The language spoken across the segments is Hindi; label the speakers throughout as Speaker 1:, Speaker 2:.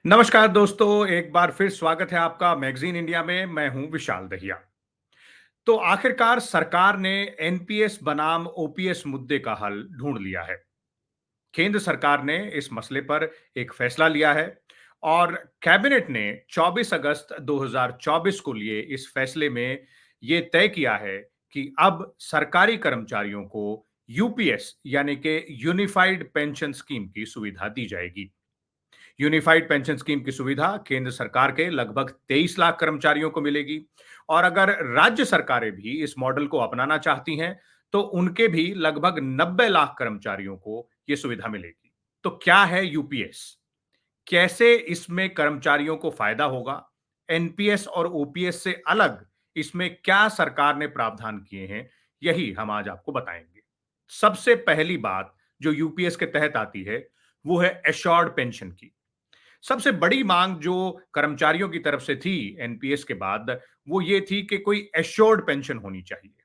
Speaker 1: नमस्कार दोस्तों, एक बार फिर स्वागत है आपका मैगज़ीन इंडिया में। मैं हूं विशाल दहिया। तो आखिरकार सरकार ने एनपीएस बनाम ओपीएस मुद्दे का हल ढूंढ लिया है। केंद्र सरकार ने इस मसले पर एक फैसला लिया है और कैबिनेट ने 24 अगस्त 2024 को लिए इस फैसले में यह तय किया है कि अब सरकारी कर्मचारियों को यूपीएस यानी कि यूनिफाइड पेंशन स्कीम की सुविधा दी जाएगी। यूनिफाइड पेंशन स्कीम की सुविधा केंद्र सरकार के लगभग 23 लाख कर्मचारियों को मिलेगी और अगर राज्य सरकारें भी इस मॉडल को अपनाना चाहती हैं तो उनके भी लगभग 90 लाख कर्मचारियों को यह सुविधा मिलेगी। तो क्या है यूपीएस? कैसे इसमें कर्मचारियों को फायदा होगा? एनपीएस और ओपीएस से अलग इसमें क्या सरकार ने प्रावधान किए हैं, यही हम आज आपको बताएंगे। सबसे पहली बात जो यूपीएस के तहत आती है वो है एश्योर्ड पेंशन की। सबसे बड़ी मांग जो कर्मचारियों की तरफ से थी एनपीएस के बाद, वो ये थी कि कोई एश्योर्ड पेंशन होनी चाहिए।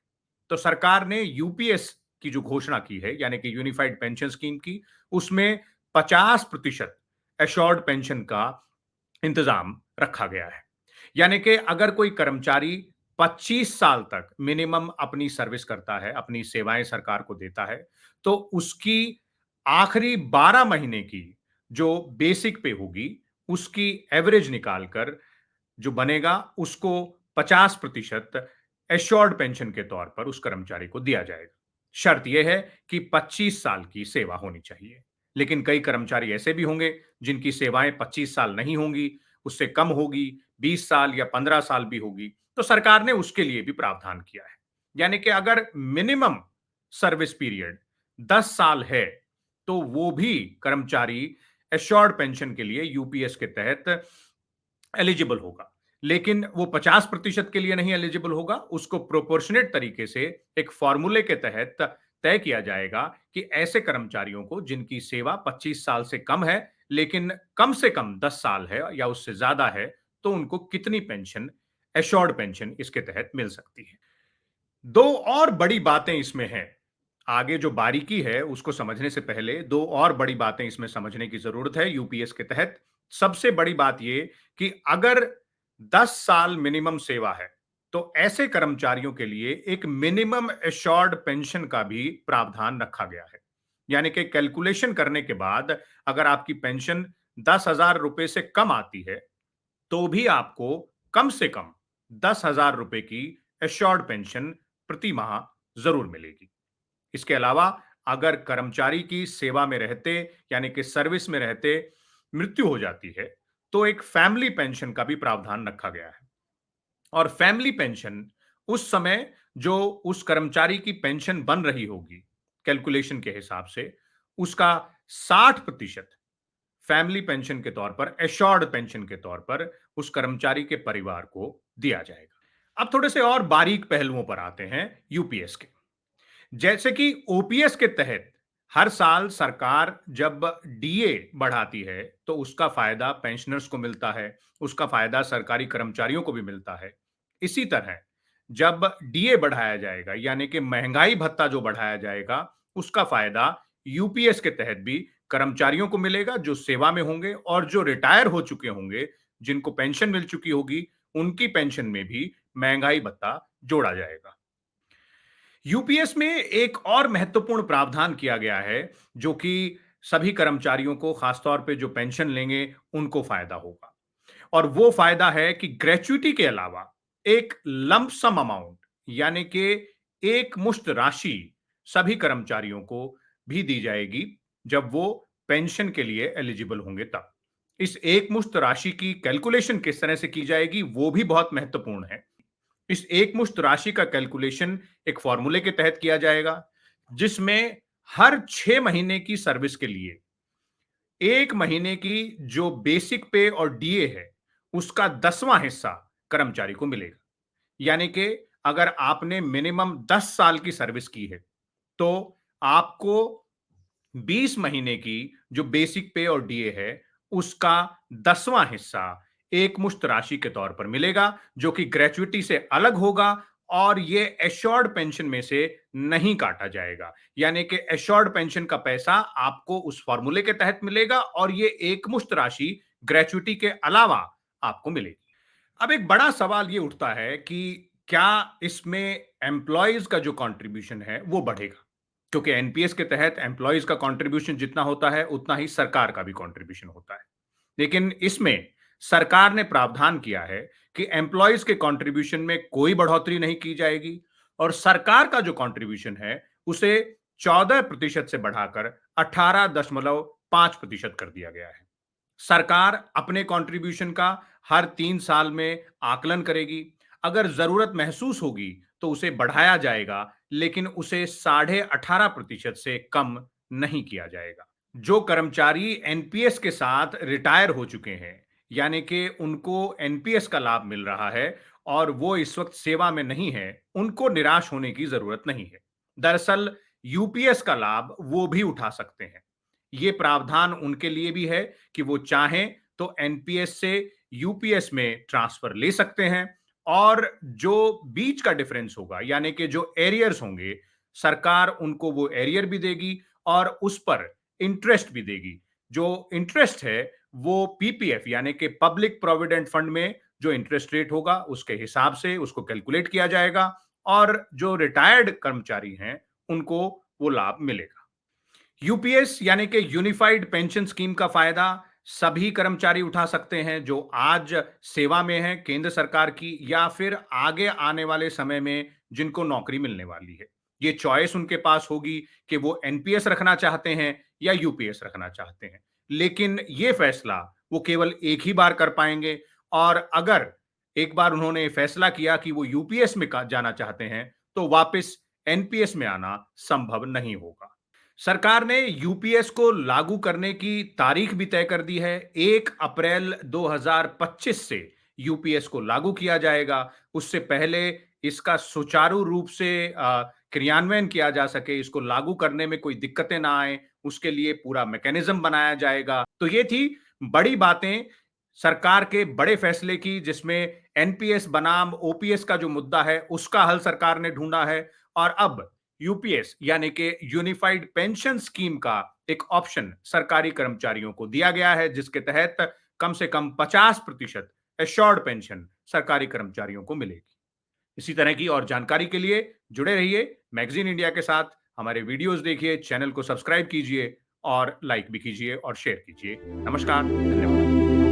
Speaker 1: तो सरकार ने यूपीएस की जो घोषणा की है, यानी कि यूनिफाइड पेंशन स्कीम की, उसमें 50% एश्योर्ड पेंशन का इंतजाम रखा गया है। यानी कि अगर कोई कर्मचारी 25 साल तक मिनिमम अपनी सर्विस करता है, अपनी सेवाएं सरकार को देता है, तो उसकी आखिरी 12 महीने की जो बेसिक पे होगी, उसकी एवरेज निकालकर जो बनेगा, उसको 50% एश्योर्ड पेंशन के तौर पर उस कर्मचारी को दिया जाएगा। शर्त यह है कि 25 साल की सेवा होनी चाहिए। लेकिन कई कर्मचारी ऐसे भी होंगे जिनकी सेवाएं 25 साल नहीं होंगी, उससे कम होगी, 20 साल या 15 साल भी होगी, तो सरकार ने उसके लिए भी प्रावधान किया है। यानी कि अगर मिनिमम सर्विस पीरियड 10 साल है, तो वो भी कर्मचारी एश्योर्ड पेंशन के लिए यूपीएस के तहत एलिजिबल होगा। लेकिन वो 50% के लिए नहीं एलिजिबल होगा, उसको प्रोपोर्शनेट तरीके से एक फॉर्मूले के तहत तय किया जाएगा कि ऐसे कर्मचारियों को जिनकी सेवा 25 साल से कम है, लेकिन कम से कम 10 साल है या उससे ज्यादा है, तो उनको कितनी पेंशन, एश्योर्ड पेंशन इसके तहत मिल सकती है। दो और बड़ी बातें इसमें हैं। आगे जो बारीकी है उसको समझने से पहले दो और बड़ी बातें इसमें समझने की जरूरत है यूपीएस के तहत। सबसे बड़ी बात यह कि अगर 10 साल मिनिमम सेवा है, तो ऐसे कर्मचारियों के लिए एक मिनिमम एश्योर्ड पेंशन का भी प्रावधान रखा गया है। यानी कि कैलकुलेशन करने के बाद अगर आपकी पेंशन 10,000 रुपए से कम आती है, तो भी आपको कम से कम 10,000 रुपए की एश्योर्ड पेंशन प्रति माह जरूर मिलेगी। इसके अलावा अगर कर्मचारी की सेवा में रहते, यानी कि सर्विस में रहते मृत्यु हो जाती है, तो एक फैमिली पेंशन का भी प्रावधान रखा गया है। और फैमिली पेंशन उस समय जो उस कर्मचारी की पेंशन बन रही होगी कैलकुलेशन के हिसाब से, उसका 60% फैमिली पेंशन के तौर पर, एश्योर्ड पेंशन के तौर पर उस कर्मचारी के परिवार को दिया जाएगा। अब थोड़े से और बारीक पहलुओं पर आते हैं यूपीएस के। जैसे कि ओपीएस के तहत हर साल सरकार जब डीए बढ़ाती है, तो उसका फायदा पेंशनर्स को मिलता है, उसका फायदा सरकारी कर्मचारियों को भी मिलता है। इसी तरह जब डीए बढ़ाया जाएगा, यानी कि महंगाई भत्ता जो बढ़ाया जाएगा, उसका फायदा यूपीएस के तहत भी कर्मचारियों को मिलेगा जो सेवा में होंगे, और जो रिटायर हो चुके होंगे, जिनको पेंशन मिल चुकी होगी, उनकी पेंशन में भी महंगाई भत्ता जोड़ा जाएगा। यूपीएस में एक और महत्वपूर्ण प्रावधान किया गया है जो कि सभी कर्मचारियों को, खासतौर पे जो पेंशन लेंगे, उनको फायदा होगा। और वो फायदा है कि ग्रेच्युटी के अलावा एक लंप सम अमाउंट, यानी कि एक मुश्त राशि सभी कर्मचारियों को भी दी जाएगी जब वो पेंशन के लिए एलिजिबल होंगे तब। इस एक मुश्त राशि की कैलकुलेशन किस तरह से की जाएगी वो भी बहुत महत्वपूर्ण है। इस एकमुश्त राशि का कैलकुलेशन एक फॉर्मूले के तहत किया जाएगा, जिसमें हर 6 महीने की सर्विस के लिए 1 महीने की जो बेसिक पे और डीए है, उसका 10वां हिस्सा कर्मचारी को मिलेगा। यानी कि अगर आपने मिनिमम 10 साल की सर्विस की है, तो आपको 20 महीने की जो बेसिक पे और डीए है, उसका 10वां हिस्सा एकमुश्त राशि के तौर पर मिलेगा, जो कि ग्रेच्युटी से अलग होगा और ये एश्योर्ड पेंशन में से नहीं काटा जाएगा। यानी कि एश्योर्ड पेंशन का पैसा आपको उस फॉर्मूले के तहत मिलेगा और ये एकमुश्त राशि ग्रेचुइटी के अलावा आपको मिलेगी। अब एक बड़ा सवाल ये उठता है कि क्या इसमें एम्प्लॉइज का जो कंट्रीब्यूशन है वो बढ़ेगा? क्योंकि एनपीएस के तहत एम्प्लॉइज का कंट्रीब्यूशन जितना होता है उतना ही सरकार का भी कंट्रीब्यूशन होता है। लेकिन इसमें सरकार ने प्रावधान किया है कि एम्प्लॉइज के कंट्रीब्यूशन में कोई बढ़ोतरी नहीं की जाएगी और सरकार का जो कंट्रीब्यूशन है उसे 14% से बढ़ाकर 18.5% कर दिया गया है। सरकार अपने कंट्रीब्यूशन का हर 3 साल में आकलन करेगी। अगर जरूरत महसूस होगी तो उसे बढ़ाया जाएगा, लेकिन उसे 18.5% से कम नहीं किया जाएगा। जो कर्मचारी एनपीएस के साथ रिटायर हो चुके हैं, यानी कि उनको एनपीएस का लाभ मिल रहा है और वो इस वक्त सेवा में नहीं है, उनको निराश होने की जरूरत नहीं है। दरअसल यूपीएस का लाभ वो भी उठा सकते हैं। ये प्रावधान उनके लिए भी है कि वो चाहें तो एनपीएस से यूपीएस में ट्रांसफर ले सकते हैं और जो बीच का डिफरेंस होगा, यानी कि जो एरियर्स होंगे, सरकार उनको वो एरियर भी देगी और उस पर इंटरेस्ट भी देगी। जो इंटरेस्ट है वो पीपीएफ यानी कि पब्लिक प्रोविडेंट फंड में जो इंटरेस्ट रेट होगा उसके हिसाब से उसको कैलकुलेट किया जाएगा और जो रिटायर्ड कर्मचारी हैं उनको वो लाभ मिलेगा। यूपीएस यानी कि यूनिफाइड पेंशन स्कीम का फायदा सभी कर्मचारी उठा सकते हैं जो आज सेवा में हैं केंद्र सरकार की, या फिर आगे आने वाले समय में जिनको नौकरी मिलने वाली है। ये चॉइस उनके पास होगी कि वो एनपीएस रखना चाहते हैं या यूपीएस रखना चाहते हैं। लेकिन ये फैसला वो केवल एक ही बार कर पाएंगे और अगर एक बार उन्होंने फैसला किया कि वो यूपीएस में जाना चाहते हैं तो वापस एनपीएस में आना संभव नहीं होगा। सरकार ने यूपीएस को लागू करने की तारीख भी तय कर दी है। 1 अप्रैल 2025 से यूपीएस को लागू किया जाएगा। उससे पहले इसका सुचारू रूप से क्रियान्वयन किया जा सके, इसको लागू करने में कोई दिक्कतें ना आए, उसके लिए पूरा मैकेनिज्म बनाया जाएगा। तो ये थी बड़ी बातें सरकार के बड़े फैसले की, जिसमें एनपीएस बनाम ओपीएस का जो मुद्दा है उसका हल सरकार ने ढूंढा है और अब यूपीएस यानी कि यूनिफाइड पेंशन स्कीम का एक ऑप्शन सरकारी कर्मचारियों को दिया गया है, जिसके तहत कम से कम 50% एश्योर्ड पेंशन सरकारी कर्मचारियों को मिलेगी। इसी तरह की और जानकारी के लिए जुड़े रहिए मैगजीन इंडिया के साथ। हमारे वीडियोस देखिए, चैनल को सब्सक्राइब कीजिए और लाइक भी कीजिए और शेयर कीजिए। नमस्कार, धन्यवाद।